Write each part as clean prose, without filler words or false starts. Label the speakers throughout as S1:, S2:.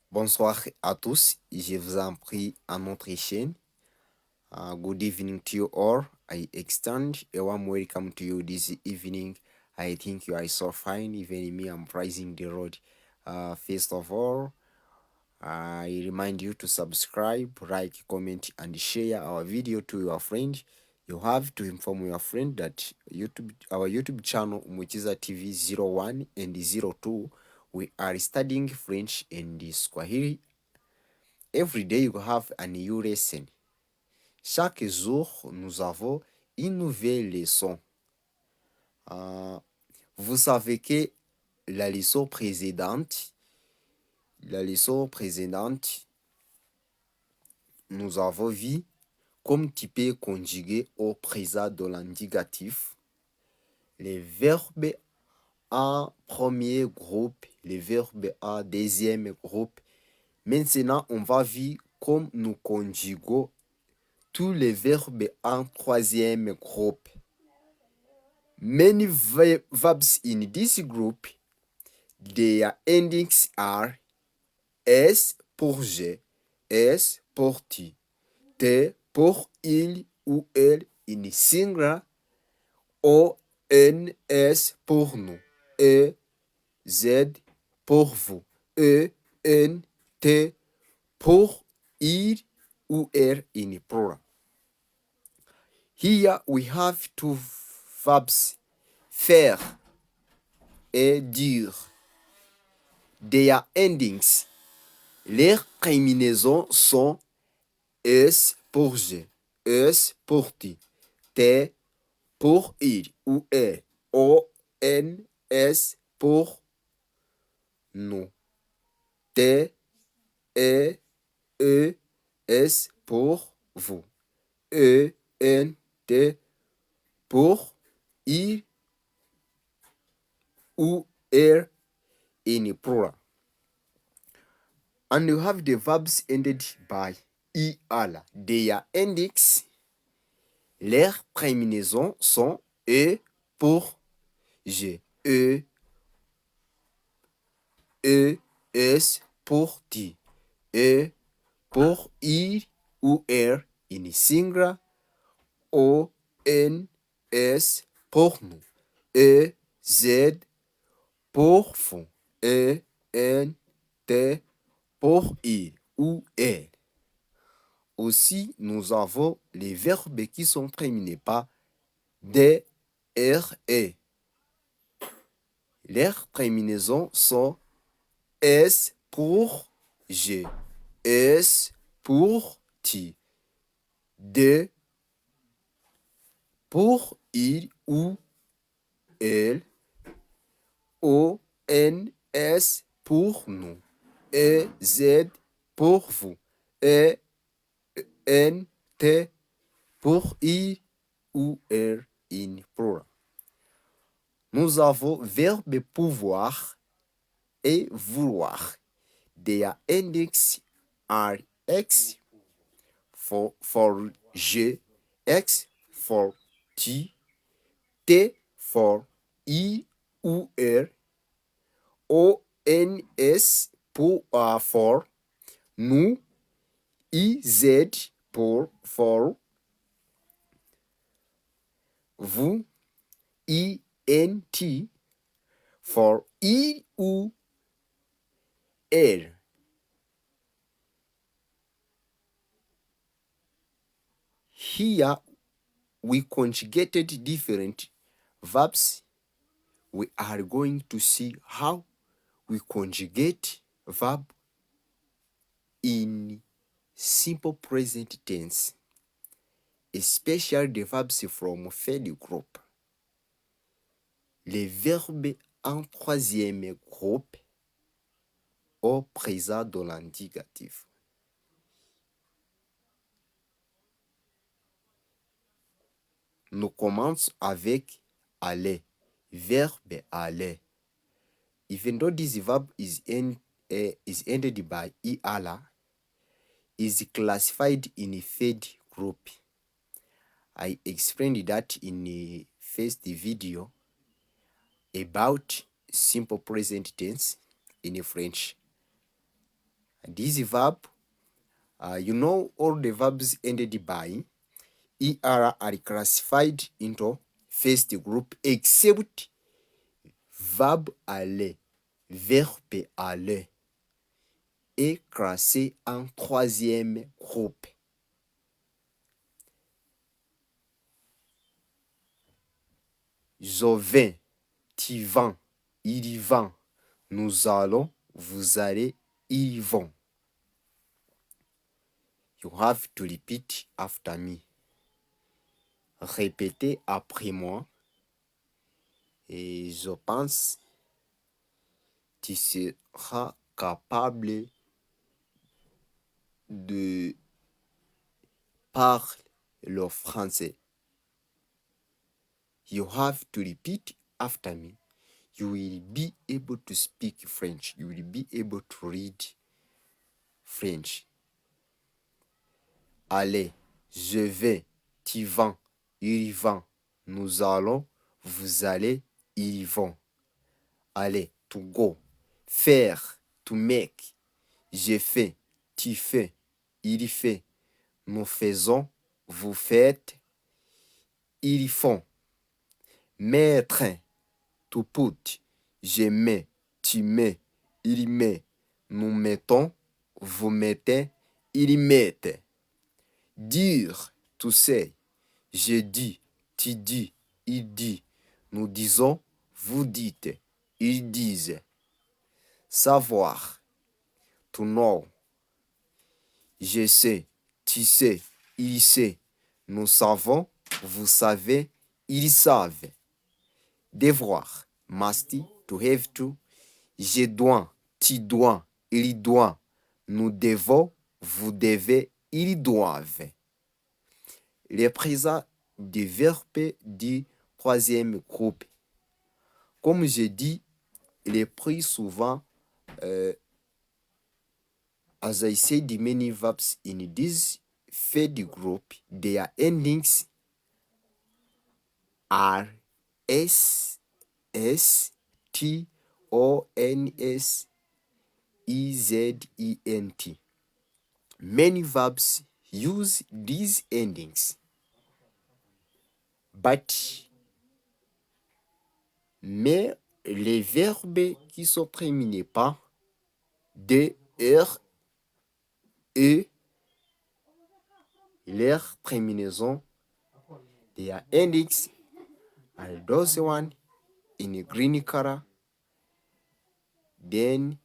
S1: Bonsoir à tous, je vous en prie à notre chaîne. Good evening to you all. I extend a warm welcome to you this evening. I think you are so fine, even me, I'm praising the Lord. First of all, I remind you to subscribe, like, comment, and share our video to your friend. You have to inform your friend that our YouTube channel, Umukiza TV 01 and 02, we are studying French and Swahili. Every day you have a new lesson. Chaque jour, nous avons une nouvelle leçon. Vous savez que la leçon précédente, nous avons vu comme tu peux conjuguer au présent de l'indicatif les verbes en premier groupe, les verbes en deuxième groupe. Maintenant, on va voir comme nous conjuguons tous les verbes en troisième groupe. Many verbs in this group, their endings are S pour je, S pour tu, T pour il ou elle in singular, O, N, S pour nous, E, Z pour vous, E, N, T pour il ou elle in plural. Here we have two verbs, faire et dire. Their endings, leurs terminaisons sont S pour je, S pour tu, T pour il ou elle, O, N, S pour nous, T, E, S pour vous, E, N, T pour il ou elle in plural. And you have the verbs ended by IAL. Their endings, leurs terminaisons sont E pour je, S pour tu, E pour il ou elle in singular, O, N, S pour nous, E, Z pour vous, E, N, T pour il ou elle. Aussi, nous avons les verbes qui sont terminés par D, R, E. Leurs terminaisons sont S pour je, S pour tu, D pour il ou elle, O, N, S pour nous, E, Z pour vous, E, N, T pour il ou elle in plural. Nous avons verbe pouvoir et vouloir. Their endings are X for je, X for tu, T for I ou R, O, N, S pour for nous, I, Z pour for vous, I, N, T for I ou elle. Here we conjugated different verbs. We are going to see how we conjugate verb in simple present tense, especially the verbs from third group. Les verbes en troisième groupe au présent de l'indicatif. Nous commençons avec aller, verbe aller. Even though this verb is ended by EALA, is classified in a third group. I explained that in the first video about simple present tense in French. This verb, you know, all the verbs ended by er are classified into first group except verbe aller. Verbe aller est classé en troisième groupe. Je vais, tu vas, il y va, nous allons, vous allez, ils vont. You have to repeat after me. Répétez après moi. Et je pense que tu seras capable de parler le français. You have to repeat after me. You will be able to speak French. You will be able to read French. Allez, je vais, tu vas, il va, nous allons, vous allez, ils vont. Allez, to go. Faire, to make. Je fais, tu fais, il fait, nous faisons, vous faites, ils font. Mettre, to put. Je mets, tu mets, il met, nous mettons, vous mettez, ils mettent. Dire, to say. Je dis, tu dis, il dit, nous disons, vous dites, ils disent. Savoir, to know. Je sais, tu sais, il sait, nous savons, vous savez, ils savent. Devoir, must, to have to. Je dois, tu dois, il doit, nous devons, vous devez, ils doivent. Les présents des verbes du troisième groupe. Comme je dis, les plus souvent, as I said, the many verbs in this third group, their endings are S, S, T, O, N, S, E, Z, E, N, T. Many verbs use these endings, mais les verbes qui sont terminés par D, R, E, leur terminaison, their endings are those one in green color. Then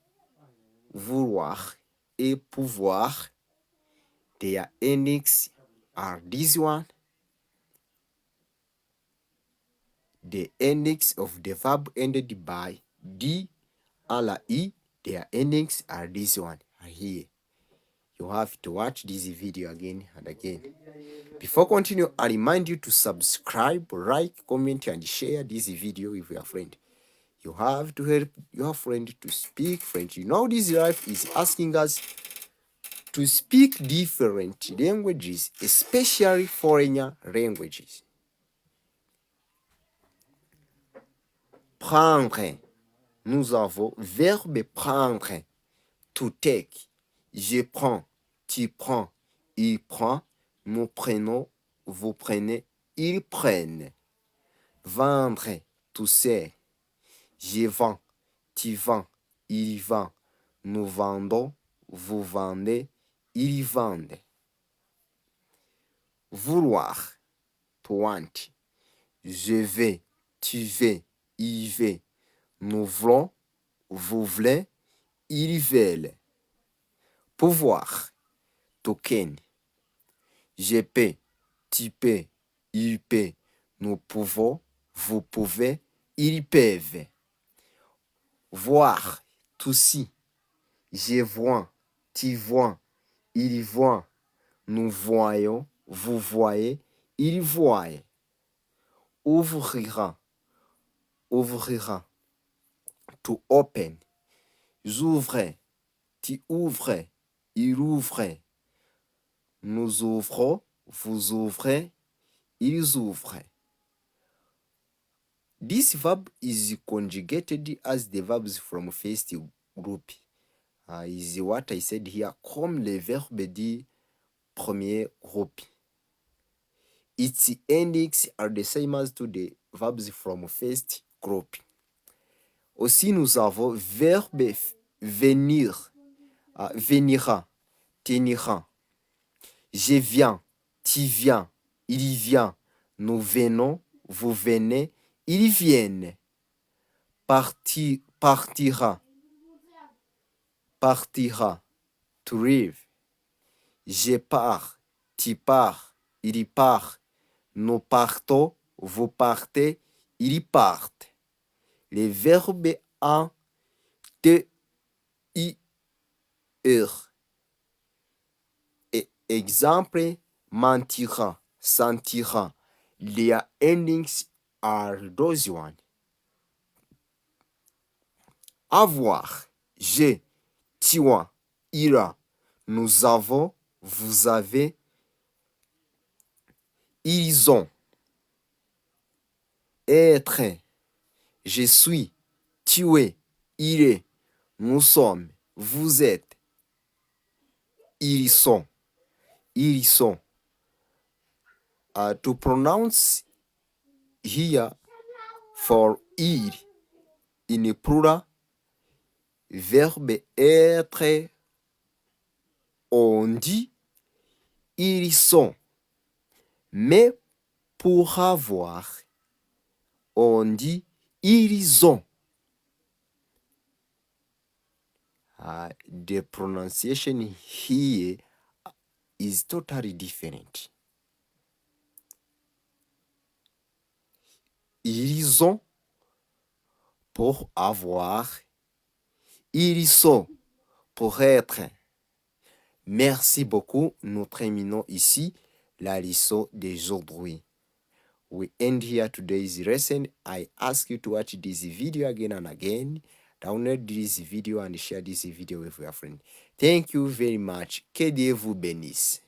S1: vouloir et pouvoir, their endings are this one. The endings of the verb ended by D, à la I, their endings are this one, are here. You have to watch this video again and again. Before continue, I remind you to subscribe, like, comment, and share this video with your friend. You have to help your friend to speak French. You know, this life is asking us to speak different languages, especially foreign languages. Prendre. Nous avons verbe prendre. To take. Je prends. Tu prends. Il prend. Nous prenons. Vous prenez. Ils prennent. Vendre. To sell. Je vends. Tu vends. Il vend. Nous vendons. Vous vendez. Ils vendent. Vouloir. To want. Je vais. Tu vais. Il va. Nous voulons. Vous voulez. Ils veulent. Pouvoir. To can. Je peux. Tu peux. Il peut. Nous pouvons. Vous pouvez. Ils peuvent. Voir. To see. Je vois. Tu vois. Il voit. Nous voyons. Vous voyez. Il voit. Ouvrira. Ouvrira. To open. J'ouvre. Tu ouvres. Il ouvre. Nous ouvrons. Vous ouvrez. Ils ouvrent. This verb is conjugated as the verbs from first group. is what I said here, comme le verbe du premier groupe. Its endings are the same as to the verbs from first group. Aussi, nous avons verbe venir, venira, tenira. Je viens, tu viens, il vient, nous venons, vous venez, ils viennent. Partira, partira, to leave. Je pars, tu pars, il part, nous partons, vous partez, ils partent. Les verbes en T, I, R. Exemple, mentira, sentira. Their endings are those one. Avoir, j'ai, tu as, il a, nous avons, vous avez, ils ont. Être, je suis, tu es, il est, nous sommes, vous êtes, ils sont. Ils sont. To pronounce here for il in plural, verbe être, on dit ils sont. Mais pour avoir, on dit ils ont. The pronunciation here is totally different. Ils ont pour avoir, ils sont pour être. Merci beaucoup. Nous terminons ici la leçon d'aujourd'hui. We end here today's lesson. I ask you to watch this video again and again. Download this video and share this video with your friend. Thank you very much. Que Dieu vous bénisse.